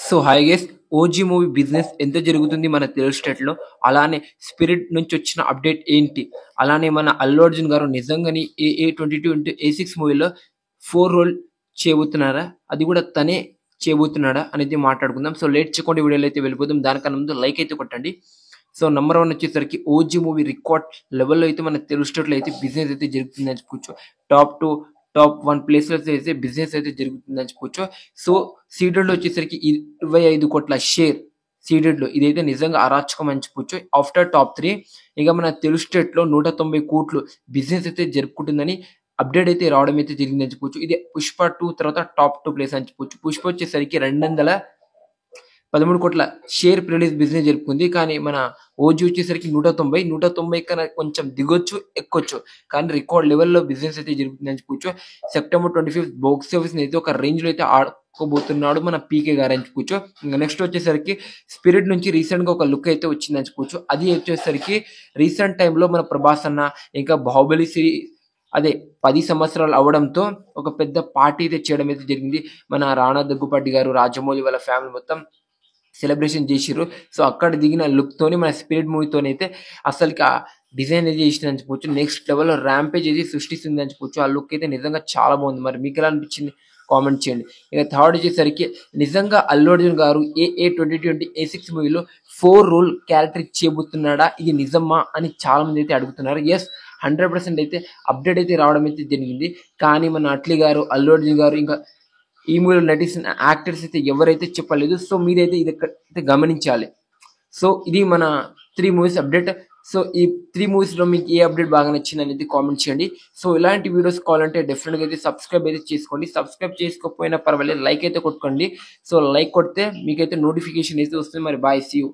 So hi guys, OG movie business ఎంత జరుగుతుంది మన తెలుగు స్టేట్ లో? అలానే స్పిరిట్ నుంచి వచ్చిన అప్డేట్ ఏంటి? అలానే మన అల్లు అర్జున్ గారు నిజంగాని ఏ22 ఇంటూ ఏ6 మూవీలో 4 రోల్ చేయబోతున్నారా? అది కూడా తనే చేయబోతున్నాడా అనేది మాట్లాడుకుందాం. సో లేట్ చేయకుండా వీడియోలో అయితే వెళ్ళిపోదాం. దానికన్నా ముందు లైక్ అయితే కొట్టండి. సో నంబర్ 1 వచ్చేసరికి ఓజీ మూవీ రికార్డ్ లెవెల్లో అయితే మన తెలుగు స్టేట్ లో అయితే బిజినెస్ అయితే జరుగుతుందని చెప్పుకోవచ్చు. టాప్ 2 టాప్ 1 ప్లేసెస్ అయితే బిజినెస్ అయితే జరుగుతుందని చెప్పుకోవచ్చు. సో సీడెడ్ లో వచ్చేసరికి 25 కోట్ల షేర్ సీడెడ్ లో, ఇదైతే నిజంగా అరాచకం అని చెప్పొచ్చు. ఆఫ్టర్ టాప్ 3 ఇక మన తెలుగు స్టేట్ లో 190 కోట్లు బిజినెస్ అయితే జరుపుకుంటుందని అప్డేట్ అయితే రావడం అయితే జరిగిందని చెప్పొచ్చు. ఇది పుష్ప 2 తర్వాత టాప్ 2 ప్లేస్ అని చెప్పొచ్చు. పుష్ప వచ్చేసరికి 213 కోట్ల షేర్ ప్రిలీజ్ బిజినెస్ జరుపుకుంది. కానీ మన ఓజీ వచ్చేసరికి 190 కన్నా కొంచెం దిగొచ్చు, ఎక్కొచ్చు, కానీ రికార్డ్ లెవెల్లో బిజినెస్ అయితే జరుగుతుందని చెప్పొచ్చు. September 25 బాక్స్ ఆఫీస్ అయితే ఒక రేంజ్ లో అయితే ఆడుకోబోతున్నాడు మన పీకే గారు అని చెప్పొచ్చు. ఇంకా నెక్స్ట్ వచ్చేసరికి స్పిరిట్ నుంచి రీసెంట్ గా ఒక లుక్ అయితే వచ్చిందని చెప్పొచ్చు. అది వచ్చేసరికి రీసెంట్ టైంలో మన ప్రభాస్ అన్న ఇంకా బాహుబలి అదే 10 సంవత్సరాలు అవడంతో ఒక పెద్ద పార్టీ అయితే చేయడం అయితే జరిగింది. మన రాణా దగ్గుపాటి గారు, రాజమౌళి వాళ్ళ ఫ్యామిలీ మొత్తం సెలబ్రేషన్ చేసిర్రు. సో అక్కడ దిగిన లుక్ తోని మన స్పిరిట్ మూవీతోని అయితే అసలుకి ఆ డిజైన్ అయితే చేసిందని చెప్పొచ్చు. నెక్స్ట్ లెవెల్లో ర్యాంపేజ్ అయితే సృష్టిస్తుంది అని చెప్పొచ్చు. ఆ లుక్ అయితే నిజంగా చాలా బాగుంది. మరి మీకు ఎలా అనిపించింది కామెంట్ చేయండి. ఇక థర్డ్ వచ్చేసరికి నిజంగా అల్లు అర్జున్ గారు ఏ6 మూవీలో 4 రోల్ క్యారెక్టర్ చేయబోతున్నాడా, ఇది నిజమా అని చాలా మంది అయితే అడుగుతున్నారు. ఎస్, 100% అయితే అప్డేట్ అయితే రావడం అయితే జరిగింది. కానీ మన అట్లీ గారు, అల్లు అర్జున్ గారు ఇంకా ఈ మూవీలో నటిస్తున్న యాక్టర్స్ అయితే ఎవరైతే చెప్పలేదు. సో మీరైతే ఇది అయితే గమనించాలి. సో ఇది మన 3 మూవీస్ అప్డేట్. సో ఈ 3 మూవీస్ లో మీకు ఏ అప్డేట్ బాగా నచ్చింది అనేది కామెంట్ చేయండి. సో ఇలాంటి వీడియోస్ కావాలంటే డెఫినెట్ గా అయితే సబ్స్క్రైబ్ అయితే చేసుకోండి. సబ్స్క్రైబ్ చేసుకోకపోయినా పర్వాలేదు, లైక్ అయితే కొట్టుకోండి. సో లైక్ కొడితే మీకైతే నోటిఫికేషన్ అయితే వస్తుంది. మరి బాయ్, సీ యూ.